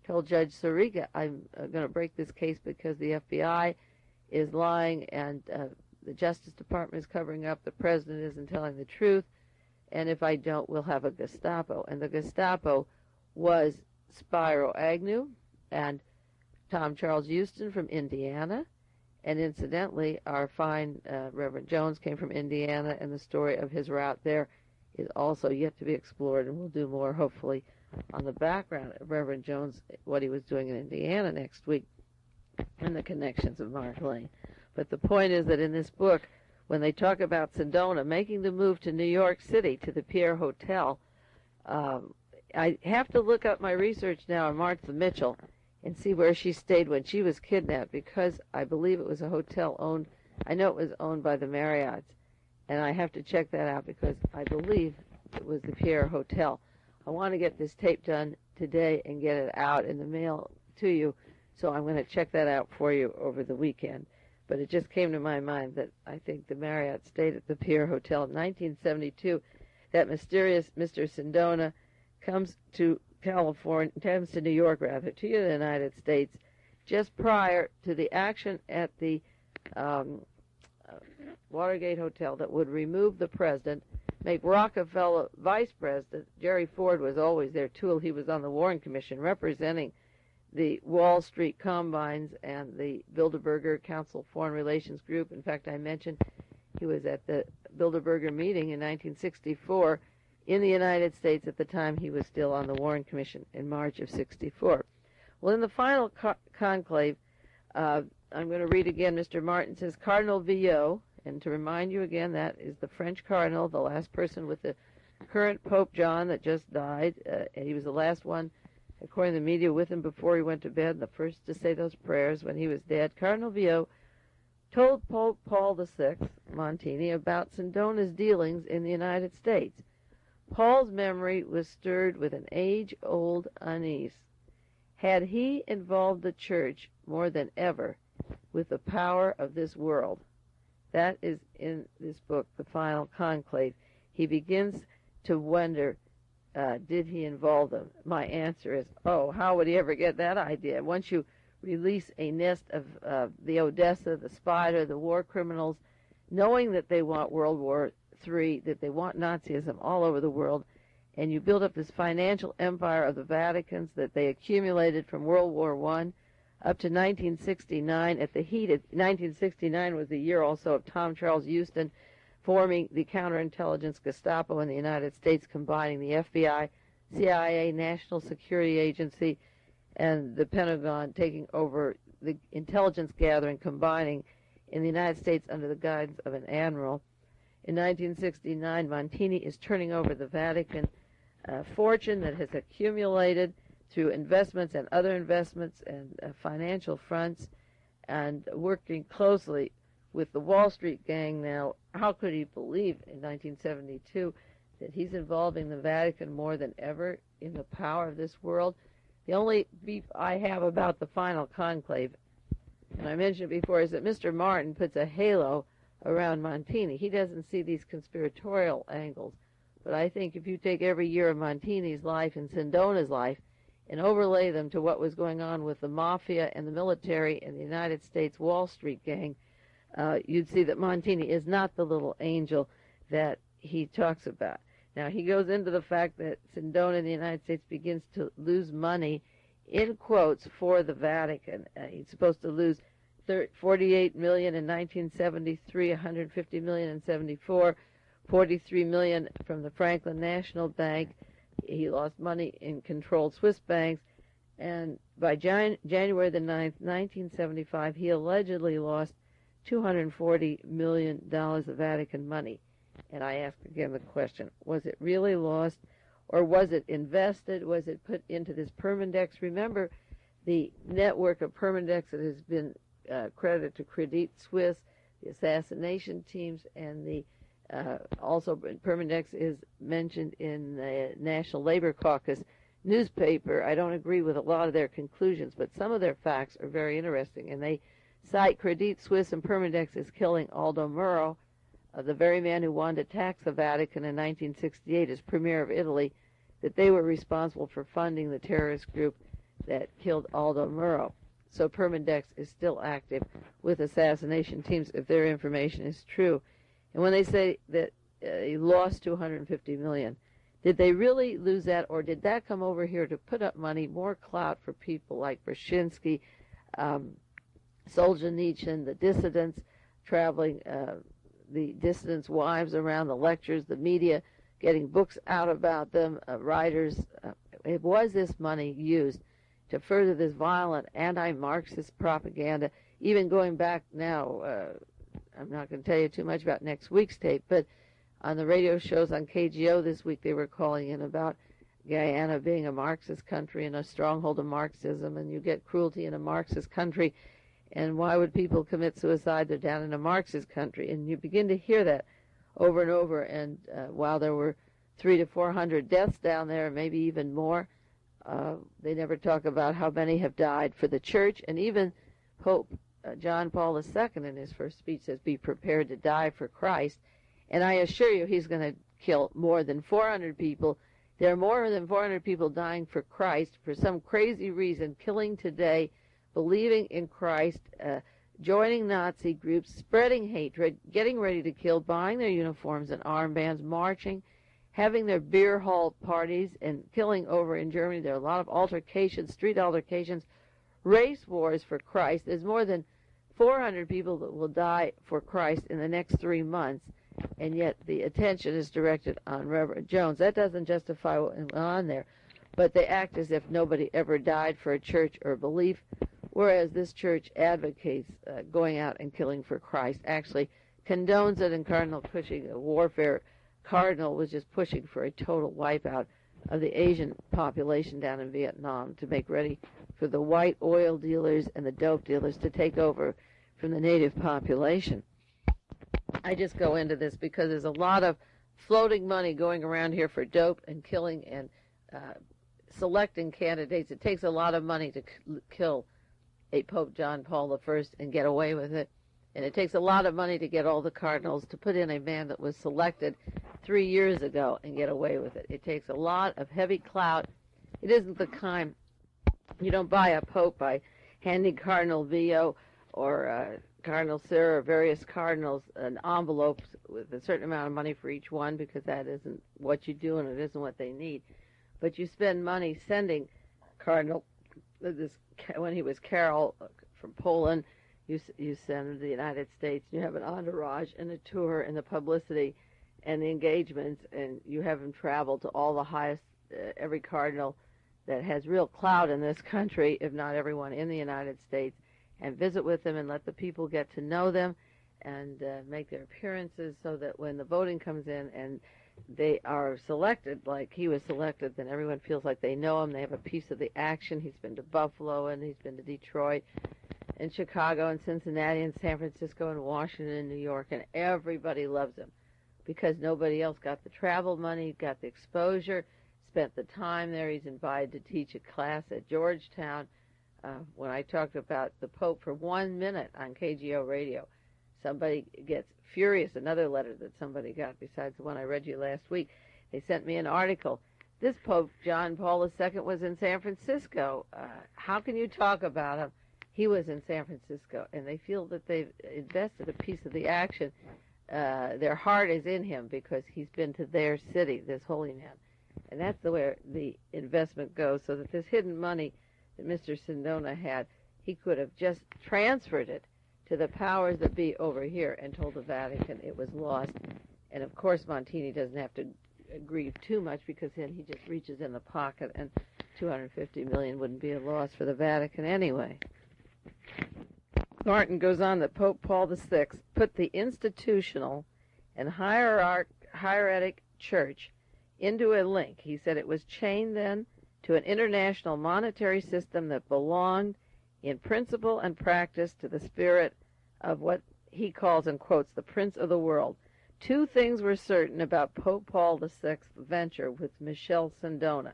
told Judge Sirica, I'm going to break this case because the FBI is lying and the Justice Department is covering up, the President isn't telling the truth, and if I don't, we'll have a Gestapo. And the Gestapo was Spiro Agnew and Tom Charles Houston from Indiana, and incidentally, our fine Reverend Jones came from Indiana, and the story of his route there is also yet to be explored, and we'll do more, hopefully, on the background of Reverend Jones, what he was doing in Indiana next week, and the connections of Mark Lane. But the point is that in this book, when they talk about Sindona making the move to New York City to the Pierre Hotel, I have to look up my research now on Martha Mitchell and see where she stayed when she was kidnapped, because I believe it was a hotel owned, I know it was owned by the Marriotts, and I have to check that out because I believe it was the Pierre Hotel. I want to get this tape done today and get it out in the mail to you, so I'm going to check that out for you over the weekend. But it just came to my mind that I think the Marriott stayed at the Pierre Hotel in 1972. That mysterious Mr. Sindona comes to New York, to the United States, just prior to the action at the Watergate Hotel that would remove the president, make Rockefeller vice president. Jerry Ford was always there, too. He was on the Warren Commission representing the Wall Street Combines and the Bilderberger Council Foreign Relations Group. In fact, I mentioned he was at the Bilderberger meeting in 1964 in the United States at the time he was still on the Warren Commission in March of 64. Well, in the final conclave, I'm going to read again. Mr. Martin says, Cardinal Villot, and to remind you again, that is the French cardinal, the last person with the current Pope John that just died. He was the last one according to the media, with him before he went to bed, and the first to say those prayers when he was dead. Cardinal Vio told Pope Paul VI, Montini, about Sindona's dealings in the United States. Paul's memory was stirred with an age-old unease. Had he involved the Church more than ever with the power of this world? That is in this book, The Final Conclave. He begins to wonder, did he involve them? My answer is, how would he ever get that idea? Once you release a nest of the Odessa, the Spider, the war criminals, knowing that they want World War III, that they want Nazism all over the world, and you build up this financial empire of the Vaticans that they accumulated from World War I up to 1969. At the heat of 1969 was the year also of Tom Charles Houston forming the counterintelligence Gestapo in the United States, combining the FBI, CIA, National Security Agency, and the Pentagon, taking over the intelligence gathering, combining in the United States under the guidance of an admiral. In 1969, Montini is turning over the Vatican fortune that has accumulated through investments and other investments and financial fronts, and working closely with the Wall Street gang now. How could he believe in 1972 that he's involving the Vatican more than ever in the power of this world? The only beef I have about the Final Conclave, and I mentioned it before, is that Mr. Martin puts a halo around Montini. He doesn't see these conspiratorial angles. But I think if you take every year of Montini's life and Sindona's life and overlay them to what was going on with the mafia and the military and the United States Wall Street gang, you'd see that Montini is not the little angel that he talks about. Now, he goes into the fact that Sindona in the United States begins to lose money, in quotes, for the Vatican. He's supposed to lose $48 million in 1973, $150 million in 74, $43 million from the Franklin National Bank. He lost money in controlled Swiss banks. And by January the 9th, 1975, he allegedly lost $240 million of Vatican money. And I ask again the question, was it really lost, or was it invested? Was it put into this Permindex? Remember the network of Permindex that has been credited to Credit Suisse, the assassination teams, and the also Permindex is mentioned in the National Labor Caucus newspaper. I don't agree with a lot of their conclusions, but some of their facts are very interesting, and they cite Credit Suisse and Permindex as killing Aldo Moro, the very man who wanted to tax the Vatican in 1968 as premier of Italy, that they were responsible for funding the terrorist group that killed Aldo Moro. So Permindex is still active with assassination teams if their information is true. And when they say that he lost $250 million, did they really lose that, or did that come over here to put up money, more clout for people like Brzezinski, Solzhenitsyn, the dissidents, traveling, the dissidents' wives around, the lectures, the media, getting books out about them, writers? Was this money used to further this violent anti-Marxist propaganda, even going back now? I'm not going to tell you too much about next week's tape, but on the radio shows on KGO this week, they were calling in about Guyana being a Marxist country and a stronghold of Marxism, and you get cruelty in a Marxist country, and why would people commit suicide? They're down in a Marxist country, and you begin to hear that over and over. And while there were 300 to 400 deaths down there, maybe even more, they never talk about how many have died for the church. And even Pope John Paul II in his first speech says, be prepared to die for Christ. And I assure you he's going to kill more than 400 people. There are more than 400 people dying for Christ for some crazy reason, killing today, believing in Christ, joining Nazi groups, spreading hatred, getting ready to kill, buying their uniforms and armbands, marching, having their beer hall parties, and killing over in Germany. There are a lot of altercations, street altercations, race wars for Christ. There's more than 400 people that will die for Christ in the next 3 months, and yet the attention is directed on Reverend Jones. That doesn't justify what went on there, but they act as if nobody ever died for a church or a belief, whereas this church advocates going out and killing for Christ, actually condones it. And Cardinal Cushing, a warfare cardinal, was just pushing for a total wipeout of the Asian population down in Vietnam to make ready for the white oil dealers and the dope dealers to take over from the native population. I just go into this because there's a lot of floating money going around here for dope and killing and selecting candidates. It takes a lot of money to kill a Pope John Paul I and get away with it. And it takes a lot of money to get all the cardinals to put in a man that was selected 3 years ago and get away with it. It takes a lot of heavy clout. It isn't the kind, you don't buy a pope by handing Cardinal Vio or Cardinal Sarah or various cardinals an envelope with a certain amount of money for each one, because that isn't what you do and it isn't what they need. But you spend money sending Cardinal, when he was Carol from Poland, you send him to the United States. You have an entourage and a tour and the publicity and the engagements, and you have him travel to all the highest, every cardinal that has real clout in this country, if not everyone in the United States, and visit with them and let the people get to know them and make their appearances, so that when the voting comes in and they are selected, like he was selected, then everyone feels like they know him. They have a piece of the action. He's been to Buffalo and he's been to Detroit and Chicago and Cincinnati and San Francisco and Washington and New York, and everybody loves him because nobody else got the travel money, got the exposure, spent the time there. He's invited to teach a class at Georgetown. When I talked about the Pope for 1 minute on KGO radio, somebody gets furious. Another letter that somebody got besides the one I read you last week. They sent me an article. This Pope John Paul II was in San Francisco. How can you talk about him? He was in San Francisco, and they feel that they've invested a piece of the action. Their heart is in him because he's been to their city, this holy man. And that's the way the investment goes, so that this hidden money that Mr. Sindona had, he could have just transferred it to the powers that be over here and told the Vatican it was lost. And, of course, Montini doesn't have to grieve too much, because then he just reaches in the pocket, and $250 million wouldn't be a loss for the Vatican anyway. Martin goes on that Pope Paul VI put the institutional and hieratic church into a link. He said it was chained then to an international monetary system that belonged in principle and practice to the spirit of what he calls, and quotes, the Prince of the World. Two things were certain about Pope Paul VI's venture with Michel Sindona,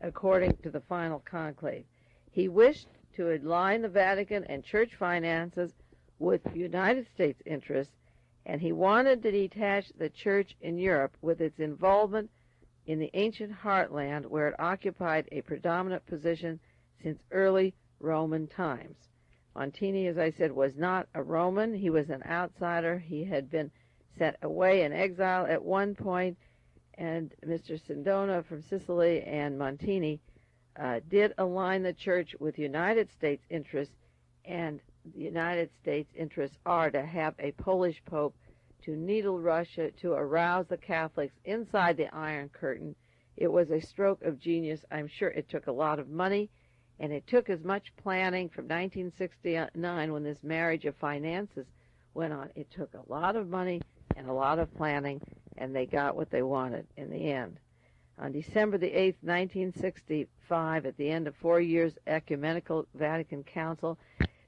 according to the final conclave. He wished to align the Vatican and church finances with United States interests, and he wanted to detach the church in Europe with its involvement in the ancient heartland where it occupied a predominant position since early Roman times. Montini, as I said, was not a Roman. He was an outsider. He had been sent away in exile at one point, and Mr. Sindona from Sicily and Montini did align the church with United States interests, and the United States interests are to have a Polish pope to needle Russia, to arouse the Catholics inside the Iron Curtain. It was a stroke of genius. I'm sure it took a lot of money, and it took as much planning from 1969, when this marriage of finances went on. It took a lot of money and a lot of planning, and they got what they wanted in the end. On December the 8th, 1965, at the end of 4 years' ecumenical Vatican Council,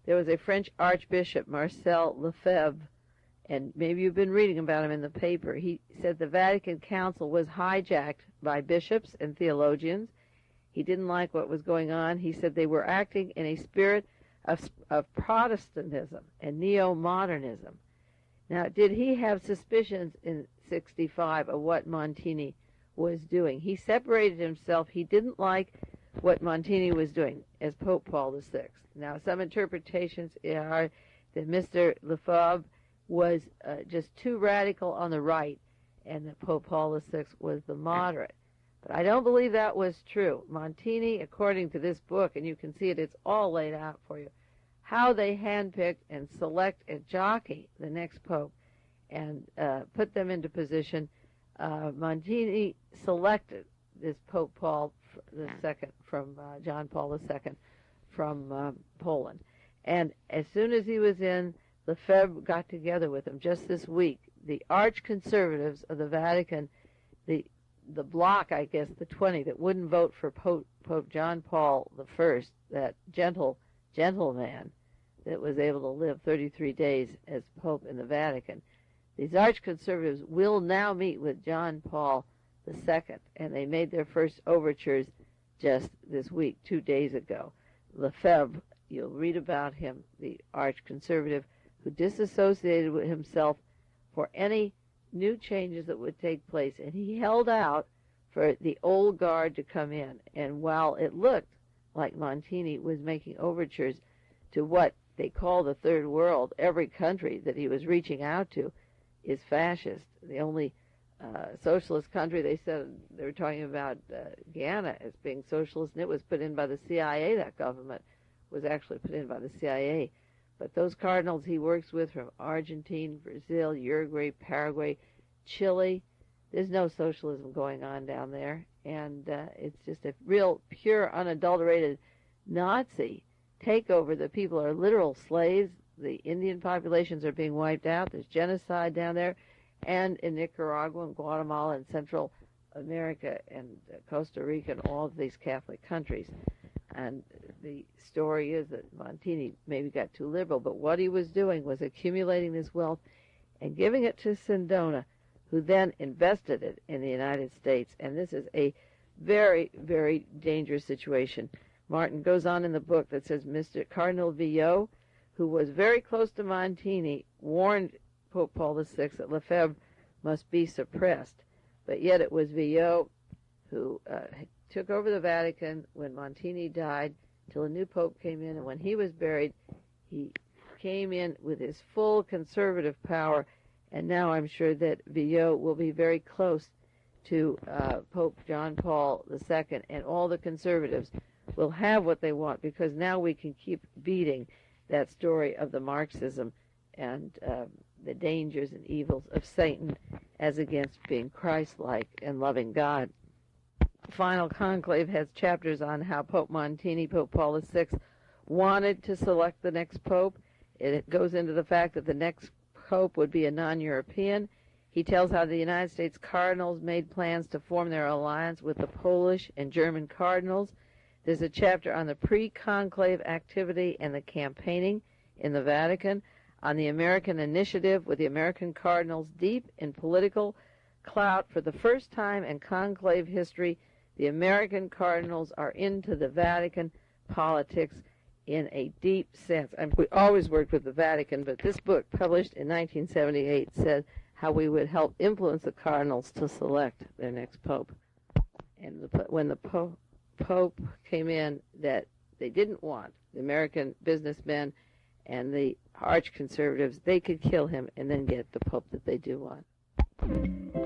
there was a French Archbishop, Marcel Lefebvre, and maybe you've been reading about him in the paper. He said the Vatican Council was hijacked by bishops and theologians. He didn't like what was going on. He said they were acting in a spirit of Protestantism and neo-modernism. Now, did he have suspicions in 65 of what Montini was doing? He separated himself. He didn't like what Montini was doing as Pope Paul VI. Now, some interpretations are that Mr. Lefebvre was just too radical on the right, and that Pope Paul VI was the moderate. But I don't believe that was true. Montini, according to this book, and you can see it, it's all laid out for you, how they handpick and select and jockey the next pope and put them into position. Montini selected this Pope Paul II from John Paul II from Poland. And as soon as he was in, Lefebvre got together with him just this week. The arch-conservatives of the Vatican, the the bloc, I guess, the 20 that wouldn't vote for Pope John Paul I, that gentleman that was able to live 33 days as Pope in the Vatican, these arch-conservatives will now meet with John Paul II, and they made their first overtures just this week, 2 days ago. Lefebvre, you'll read about him, the arch-conservative who disassociated with himself for any new changes that would take place, and he held out for the old guard to come in. And while it looked like Montini was making overtures to what they call the Third World, every country that he was reaching out to is fascist. The only socialist country, they said, they were talking about Ghana as being socialist, and it was put in by the CIA. That government was actually put in by the CIA. But those cardinals he works with from Argentina, Brazil, Uruguay, Paraguay, Chile, there's no socialism going on down there. And it's just a real, pure, unadulterated Nazi takeover. The people are literal slaves. The Indian populations are being wiped out. There's genocide down there. And in Nicaragua and Guatemala and Central America and Costa Rica and all of these Catholic countries. And the story is that Montini maybe got too liberal, but what he was doing was accumulating this wealth and giving it to Sindona, who then invested it in the United States. And this is a very, very dangerous situation. Martin goes on in the book that says Mr. Cardinal Villot, who was very close to Montini, warned Pope Paul VI that Lefebvre must be suppressed. But yet it was Villot who took over the Vatican when Montini died, till a new pope came in, and when he was buried, he came in with his full conservative power, and now I'm sure that Villot will be very close to Pope John Paul II, and all the conservatives will have what they want, because now we can keep beating that story of the Marxism and the dangers and evils of Satan as against being Christ-like and loving God. Final conclave has chapters on how Pope Montini, Pope Paul VI, wanted to select the next pope. It goes into the fact that the next pope would be a non-European. He tells how the United States cardinals made plans to form their alliance with the Polish and German cardinals. There's a chapter on the pre-conclave activity and the campaigning in the Vatican, on the American initiative with the American cardinals deep in political clout. For the first time in conclave history, the American cardinals are into the Vatican politics in a deep sense. And we always worked with the Vatican, but this book, published in 1978, said how we would help influence the cardinals to select their next pope. And when the Pope came in that they didn't want, the American businessmen and the arch-conservatives, they could kill him and then get the Pope that they do want.